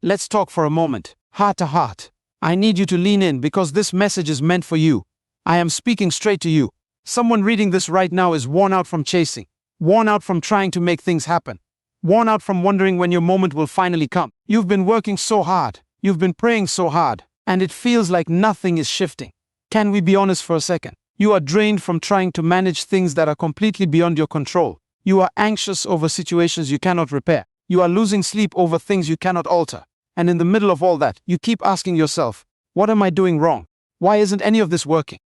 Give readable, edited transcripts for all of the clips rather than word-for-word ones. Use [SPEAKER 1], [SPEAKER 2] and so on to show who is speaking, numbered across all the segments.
[SPEAKER 1] Let's talk for a moment, heart to heart. I need you to lean in because this message is meant for you. I am speaking straight to you. Someone reading this right now is worn out from chasing, worn out from trying to make things happen, worn out from wondering when your moment will finally come. You've been working so hard, you've been praying so hard, and it feels like nothing is shifting. Can we be honest for a second? You are drained from trying to manage things that are completely beyond your control. You are anxious over situations you cannot repair. You are losing sleep over things you cannot alter. And in the middle of all that, you keep asking yourself, what am I doing wrong? Why isn't any of this working?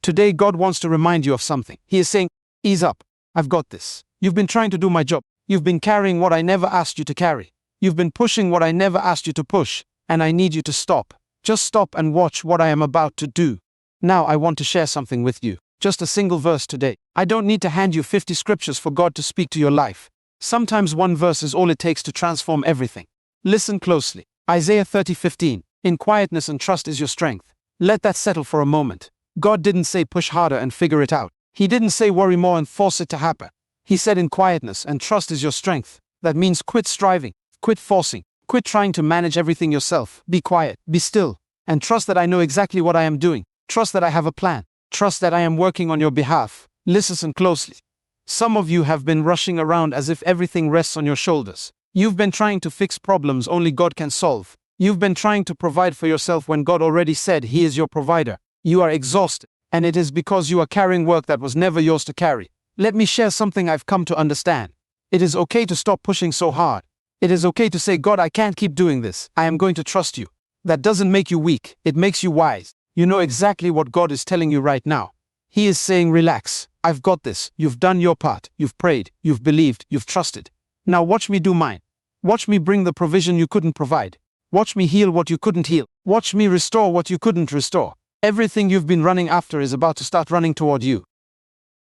[SPEAKER 1] Today, God wants to remind you of something. He is saying, ease up. I've got this. You've been trying to do my job. You've been carrying what I never asked you to carry. You've been pushing what I never asked you to push. And I need you to stop. Just stop and watch what I am about to do. Now I want to share something with you. Just a single verse today. I don't need to hand you 50 scriptures for God to speak to your life. Sometimes one verse is all it takes to transform everything. Listen closely. Isaiah 30:15. In quietness and trust is your strength. Let that settle for a moment. God didn't say push harder and figure it out. He didn't say worry more and force it to happen. He said in quietness and trust is your strength. That means quit striving, quit forcing, quit trying to manage everything yourself. Be quiet, be still, and trust that I know exactly what I am doing. Trust that I have a plan. Trust that I am working on your behalf. Listen closely. Some of you have been rushing around as if everything rests on your shoulders. You've been trying to fix problems only God can solve. You've been trying to provide for yourself when God already said He is your provider. You are exhausted, and it is because you are carrying work that was never yours to carry. Let me share something I've come to understand. It is okay to stop pushing so hard. It is okay to say, God, I can't keep doing this. I am going to trust you. That doesn't make you weak. It makes you wise. You know exactly what God is telling you right now. He is saying, relax. I've got this. You've done your part. You've prayed. You've believed. You've trusted. Now watch me do mine. Watch me bring the provision you couldn't provide. Watch me heal what you couldn't heal. Watch me restore what you couldn't restore. Everything you've been running after is about to start running toward you.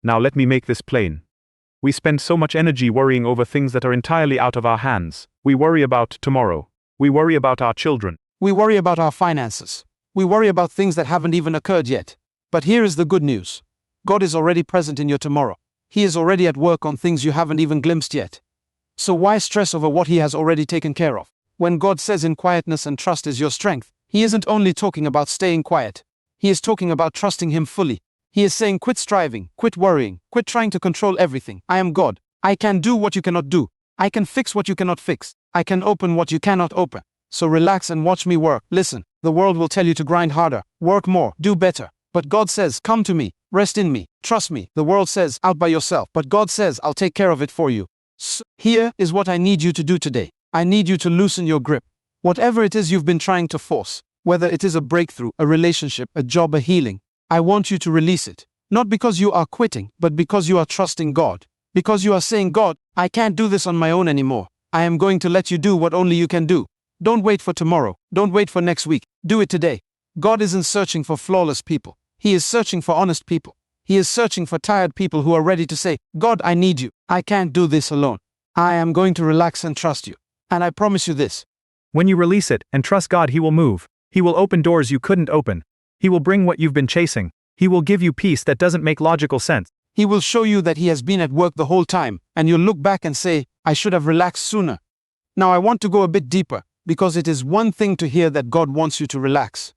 [SPEAKER 2] Now let me make this plain. We spend so much energy worrying over things that are entirely out of our hands. We worry about tomorrow. We worry about our children.
[SPEAKER 1] We worry about our finances. We worry about things that haven't even occurred yet. But here is the good news. God is already present in your tomorrow. He is already at work on things you haven't even glimpsed yet. So why stress over what He has already taken care of? When God says in quietness and trust is your strength, He isn't only talking about staying quiet. He is talking about trusting Him fully. He is saying quit striving, quit worrying, quit trying to control everything. I am God. I can do what you cannot do. I can fix what you cannot fix. I can open what you cannot open. So relax and watch me work. Listen, the world will tell you to grind harder, work more, do better. But God says, come to me, rest in me, trust me. The world says, out by yourself. But God says, I'll take care of it for you. So here is what I need you to do today. I need you to loosen your grip. Whatever it is you've been trying to force, whether it is a breakthrough, a relationship, a job, a healing, I want you to release it. Not because you are quitting, but because you are trusting God. Because you are saying, God, I can't do this on my own anymore. I am going to let you do what only you can do. Don't wait for tomorrow. Don't wait for next week. Do it today. God isn't searching for flawless people. He is searching for honest people. He is searching for tired people who are ready to say, God, I need you. I can't do this alone. I am going to relax and trust you. And I promise you this.
[SPEAKER 2] When you release it and trust God, He will move. He will open doors you couldn't open. He will bring what you've been chasing. He will give you peace that doesn't make logical sense.
[SPEAKER 1] He will show you that He has been at work the whole time, and you'll look back and say, I should have relaxed sooner. Now I want to go a bit deeper, because it is one thing to hear that God wants you to relax.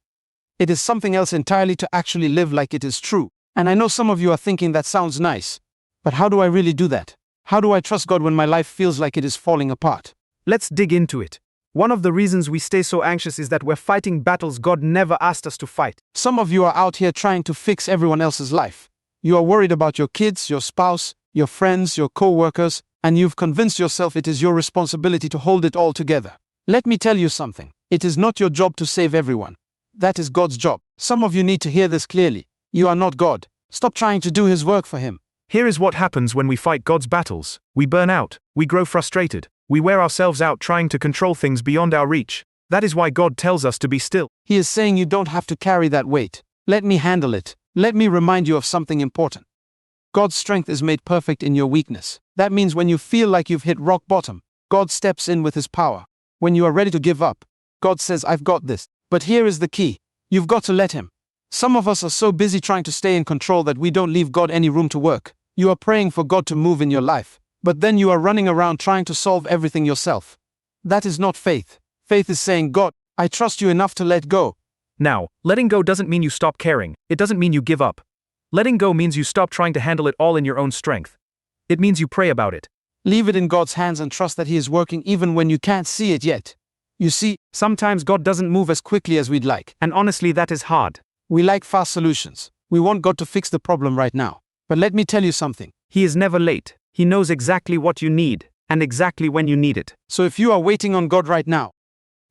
[SPEAKER 1] It is something else entirely to actually live like it is true. And I know some of you are thinking that sounds nice. But how do I really do that? How do I trust God when my life feels like it is falling apart?
[SPEAKER 2] Let's dig into it. One of the reasons we stay so anxious is that we're fighting battles God never asked us to fight.
[SPEAKER 1] Some of you are out here trying to fix everyone else's life. You are worried about your kids, your spouse, your friends, your co-workers, and you've convinced yourself it is your responsibility to hold it all together. Let me tell you something. It is not your job to save everyone. That is God's job. Some of you need to hear this clearly. You are not God. Stop trying to do His work for Him.
[SPEAKER 2] Here is what happens when we fight God's battles. We burn out. We grow frustrated. We wear ourselves out trying to control things beyond our reach. That is why God tells us to be still.
[SPEAKER 1] He is saying you don't have to carry that weight. Let me handle it. Let me remind you of something important. God's strength is made perfect in your weakness. That means when you feel like you've hit rock bottom, God steps in with His power. When you are ready to give up, God says, I've got this. But here is the key. You've got to let Him. Some of us are so busy trying to stay in control that we don't leave God any room to work. You are praying for God to move in your life, but then you are running around trying to solve everything yourself. That is not faith. Faith is saying, God, I trust you enough to let go.
[SPEAKER 2] Now, letting go doesn't mean you stop caring, it doesn't mean you give up. Letting go means you stop trying to handle it all in your own strength. It means you pray about it.
[SPEAKER 1] Leave it in God's hands and trust that He is working even when you can't see it yet. You see, sometimes God doesn't move as quickly as we'd like.
[SPEAKER 2] And honestly, that is hard.
[SPEAKER 1] We like fast solutions. We want God to fix the problem right now. But let me tell you something.
[SPEAKER 2] He is never late. He knows exactly what you need, and exactly when you need it.
[SPEAKER 1] So if you are waiting on God right now,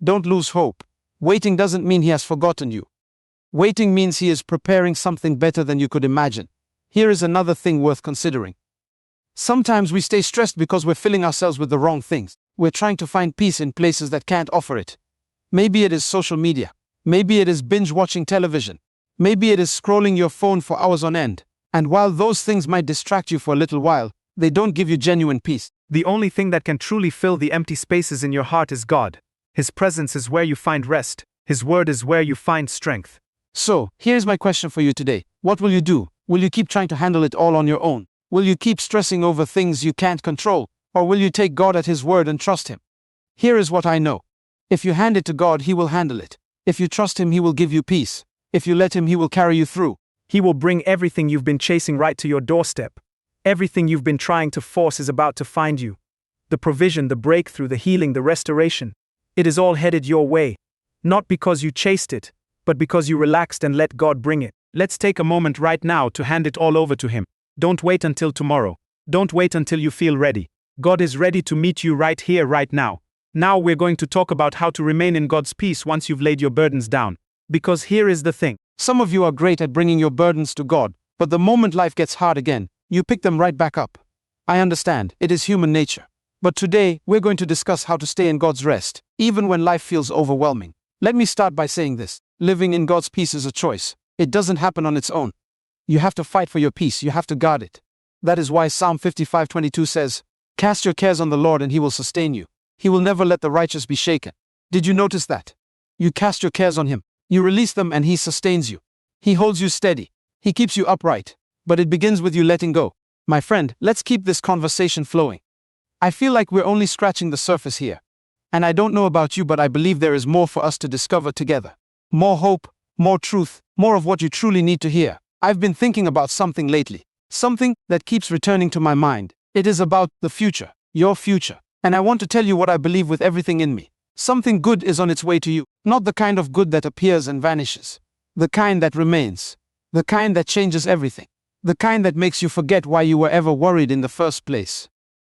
[SPEAKER 1] don't lose hope. Waiting doesn't mean He has forgotten you. Waiting means He is preparing something better than you could imagine. Here is another thing worth considering. Sometimes we stay stressed because we're filling ourselves with the wrong things. We're trying to find peace in places that can't offer it. Maybe it is social media. Maybe it is binge-watching television. Maybe it is scrolling your phone for hours on end. And while those things might distract you for a little while, they don't give you genuine peace.
[SPEAKER 2] The only thing that can truly fill the empty spaces in your heart is God. His presence is where you find rest. His word is where you find strength.
[SPEAKER 1] So, here's my question for you today. What will you do? Will you keep trying to handle it all on your own? Will you keep stressing over things you can't control? Or will you take God at His word and trust Him? Here is what I know. If you hand it to God, He will handle it. If you trust Him, He will give you peace. If you let Him, He will carry you through.
[SPEAKER 2] He will bring everything you've been chasing right to your doorstep. Everything you've been trying to force is about to find you. The provision, the breakthrough, the healing, the restoration. It is all headed your way. Not because you chased it, but because you relaxed and let God bring it. Let's take a moment right now to hand it all over to Him. Don't wait until tomorrow. Don't wait until you feel ready. God is ready to meet you right here, right now. Now we're going to talk about how to remain in God's peace once you've laid your burdens down. Because here is the thing.
[SPEAKER 1] Some of you are great at bringing your burdens to God, but the moment life gets hard again, you pick them right back up. I understand, it is human nature. But today, we're going to discuss how to stay in God's rest, even when life feels overwhelming. Let me start by saying this. Living in God's peace is a choice. It doesn't happen on its own. You have to fight for your peace, you have to guard it. That is why Psalm 55:22 says, "Cast your cares on the Lord and He will sustain you. He will never let the righteous be shaken." Did you notice that? You cast your cares on Him. You release them and He sustains you. He holds you steady. He keeps you upright. But it begins with you letting go. My friend, let's keep this conversation flowing. I feel like we're only scratching the surface here. And I don't know about you, but I believe there is more for us to discover together. More hope, more truth, more of what you truly need to hear. I've been thinking about something lately. Something that keeps returning to my mind. It is about the future, your future. And I want to tell you what I believe with everything in me. Something good is on its way to you. Not the kind of good that appears and vanishes. The kind that remains. The kind that changes everything. The kind that makes you forget why you were ever worried in the first place.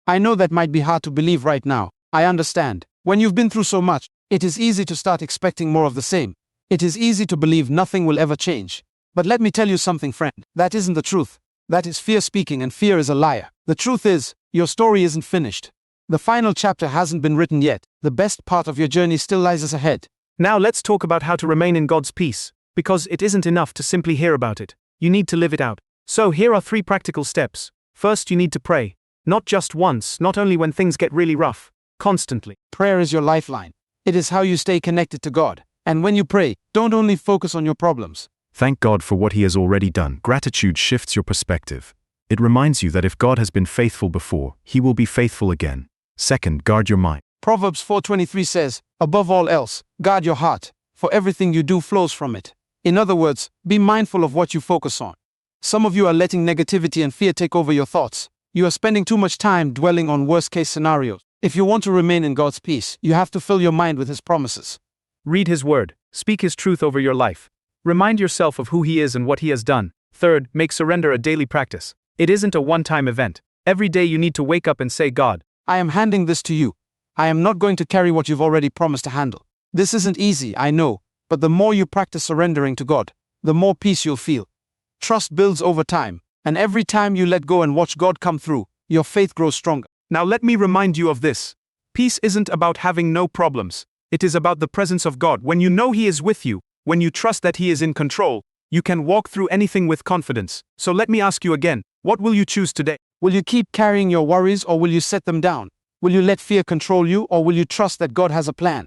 [SPEAKER 1] I know that might be hard to believe right now. I understand. When you've been through so much, it is easy to start expecting more of the same. It is easy to believe nothing will ever change. But let me tell you something, friend. That isn't the truth. That is fear speaking, and fear is a liar. The truth is, your story isn't finished. The final chapter hasn't been written yet. The best part of your journey still lies ahead.
[SPEAKER 2] Now let's talk about how to remain in God's peace. Because it isn't enough to simply hear about it. You need to live it out. So here are 3 practical steps. First, you need to pray. Not just once, not only when things get really rough. Constantly.
[SPEAKER 1] Prayer is your lifeline. It is how you stay connected to God. And when you pray, don't only focus on your problems.
[SPEAKER 3] Thank God for what He has already done. Gratitude shifts your perspective. It reminds you that if God has been faithful before, He will be faithful again. Second, guard your mind.
[SPEAKER 1] Proverbs 4:23 says, "Above all else, guard your heart, for everything you do flows from it." In other words, be mindful of what you focus on. Some of you are letting negativity and fear take over your thoughts. You are spending too much time dwelling on worst-case scenarios. If you want to remain in God's peace, you have to fill your mind with His promises.
[SPEAKER 2] Read His word. Speak His truth over your life. Remind yourself of who He is and what He has done. Third, make surrender a daily practice. It isn't a one-time event. Every day you need to wake up and say, "God,
[SPEAKER 1] I am handing this to you. I am not going to carry what you've already promised to handle." This isn't easy, I know, but the more you practice surrendering to God, the more peace you'll feel. Trust builds over time, and every time you let go and watch God come through, your faith grows stronger.
[SPEAKER 2] Now let me remind you of this. Peace isn't about having no problems. It is about the presence of God. When you know He is with you, when you trust that He is in control, you can walk through anything with confidence. So let me ask you again, what will you choose today?
[SPEAKER 1] Will you keep carrying your worries, or will you set them down? Will you let fear control you, or will you trust that God has a plan?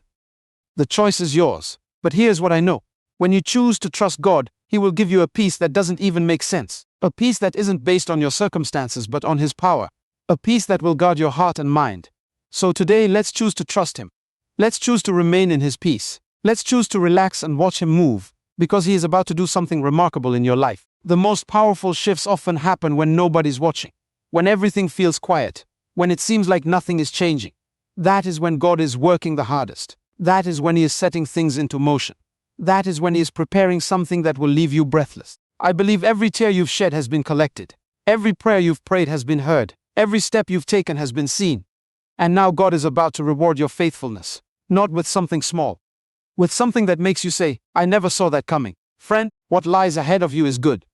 [SPEAKER 1] The choice is yours. But here's what I know. When you choose to trust God, He will give you a peace that doesn't even make sense. A peace that isn't based on your circumstances but on His power. A peace that will guard your heart and mind. So today, let's choose to trust Him. Let's choose to remain in his peace. Let's choose to relax and watch him move, because he is about to do something remarkable in your life. The most powerful shifts often happen when nobody's watching, when everything feels quiet, when it seems like nothing is changing. That is when God is working the hardest. That is when he is setting things into motion. That is when he is preparing something that will leave you breathless. I believe every tear you've shed has been collected. Every prayer you've prayed has been heard. Every step you've taken has been seen. And now God is about to reward your faithfulness, not with something small, with something that makes you say, I never saw that coming. Friend, what lies ahead of you is good.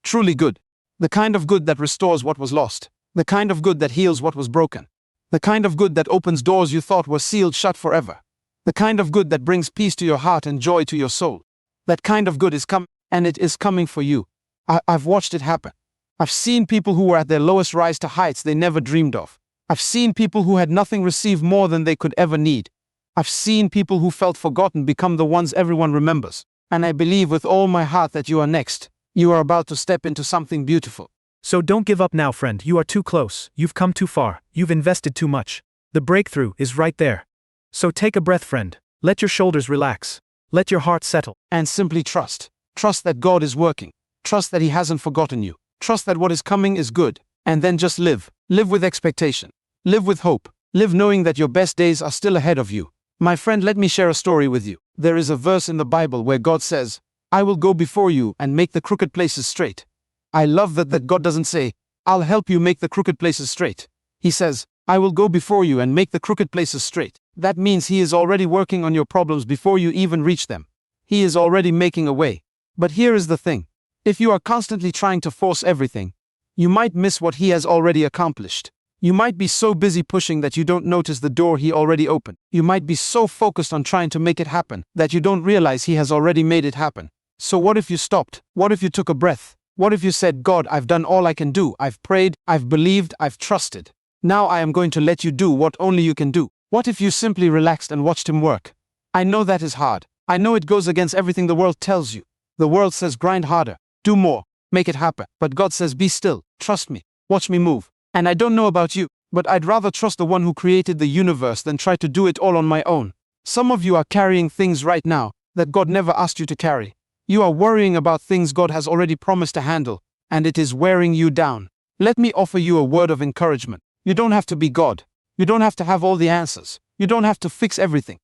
[SPEAKER 1] Truly good. The kind of good that restores what was lost. The kind of good that heals what was broken. The kind of good that opens doors you thought were sealed shut forever. The kind of good that brings peace to your heart and joy to your soul. That kind of good is coming, and it is coming for you. I've watched it happen. I've seen people who were at their lowest rise to heights they never dreamed of. I've seen people who had nothing receive more than they could ever need. I've seen people who felt forgotten become the ones everyone remembers. And I believe with all my heart that you are next. You are about to step into something beautiful.
[SPEAKER 2] So don't give up now, friend. You are too close. You've come too far. You've invested too much. The breakthrough is right there. So take a breath, friend. Let your shoulders relax. Let your heart settle.
[SPEAKER 1] And simply trust. Trust that God is working. Trust that he hasn't forgotten you. Trust that what is coming is good. And then just live. Live with expectation. Live with hope. Live knowing that your best days are still ahead of you. My friend, let me share a story with you. There is a verse in the Bible where God says, I will go before you and make the crooked places straight. I love that God doesn't say, I'll help you make the crooked places straight. He says, I will go before you and make the crooked places straight. That means he is already working on your problems before you even reach them. He is already making a way. But here is the thing. If you are constantly trying to force everything, you might miss what he has already accomplished. You might be so busy pushing that you don't notice the door he already opened. You might be so focused on trying to make it happen that you don't realize he has already made it happen. So what if you stopped? What if you took a breath? What if you said, God, I've done all I can do. I've prayed, I've believed, I've trusted. Now I am going to let you do what only you can do. What if you simply relaxed and watched him work? I know that is hard. I know it goes against everything the world tells you. The world says grind harder, do more, make it happen. But God says be still, trust me, watch me move. And I don't know about you, but I'd rather trust the one who created the universe than try to do it all on my own. Some of you are carrying things right now that God never asked you to carry. You are worrying about things God has already promised to handle, and it is wearing you down. Let me offer you a word of encouragement. You don't have to be God. You don't have to have all the answers. You don't have to fix everything.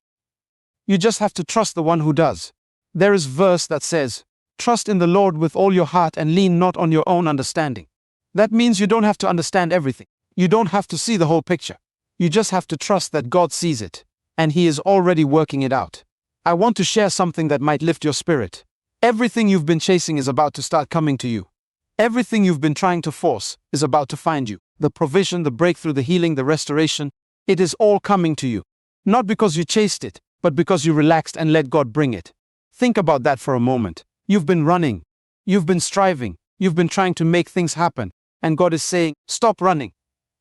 [SPEAKER 1] You just have to trust the one who does. There is a verse that says, trust in the Lord with all your heart and lean not on your own understanding. That means you don't have to understand everything. You don't have to see the whole picture. You just have to trust that God sees it, and he is already working it out. I want to share something that might lift your spirit. Everything you've been chasing is about to start coming to you. Everything you've been trying to force is about to find you. The provision, the breakthrough, the healing, the restoration, it is all coming to you. Not because you chased it, but because you relaxed and let God bring it. Think about that for a moment. You've been running. You've been striving. You've been trying to make things happen. And God is saying, stop running.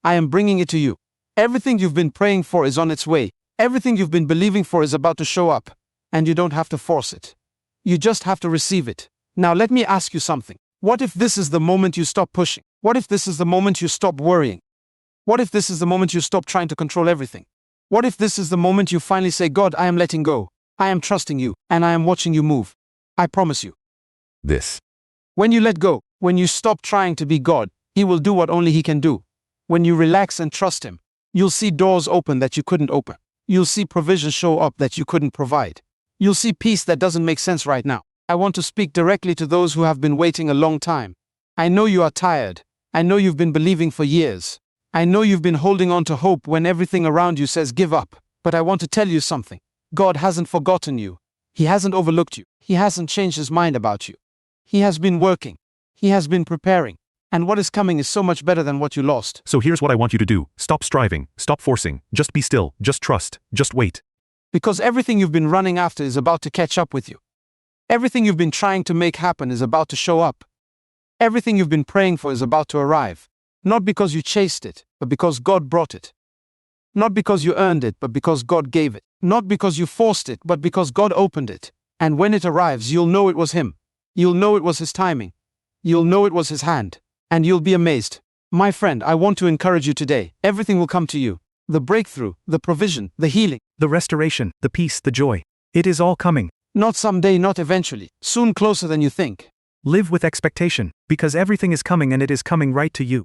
[SPEAKER 1] I am bringing it to you. Everything you've been praying for is on its way. Everything you've been believing for is about to show up. And you don't have to force it. You just have to receive it. Now let me ask you something. What if this is the moment you stop pushing? What if this is the moment you stop worrying? What if this is the moment you stop trying to control everything? What if this is the moment you finally say, God, I am letting go. I am trusting you, and I am watching you move. I promise you.
[SPEAKER 3] This.
[SPEAKER 1] When you let go, when you stop trying to be God, he will do what only he can do. When you relax and trust him, you'll see doors open that you couldn't open. You'll see provision show up that you couldn't provide. You'll see peace that doesn't make sense right now. I want to speak directly to those who have been waiting a long time. I know you are tired. I know you've been believing for years. I know you've been holding on to hope when everything around you says give up. But I want to tell you something. God hasn't forgotten you. He hasn't overlooked you. He hasn't changed his mind about you. He has been working. He has been preparing. And what is coming is so much better than what you lost.
[SPEAKER 3] So here's what I want you to do. Stop striving. Stop forcing. Just be still. Just trust. Just wait.
[SPEAKER 1] Because everything you've been running after is about to catch up with you. Everything you've been trying to make happen is about to show up. Everything you've been praying for is about to arrive. Not because you chased it, but because God brought it. Not because you earned it, but because God gave it. Not because you forced it, but because God opened it. And when it arrives, you'll know it was him. You'll know it was his timing. You'll know it was his hand. And you'll be amazed. My friend, I want to encourage you today. Everything will come to you. The breakthrough, the provision, the healing.
[SPEAKER 2] The restoration, the peace, the joy. It is all coming.
[SPEAKER 1] Not someday, not eventually. Soon, closer than you think.
[SPEAKER 2] Live with expectation, because everything is coming and it is coming right to you.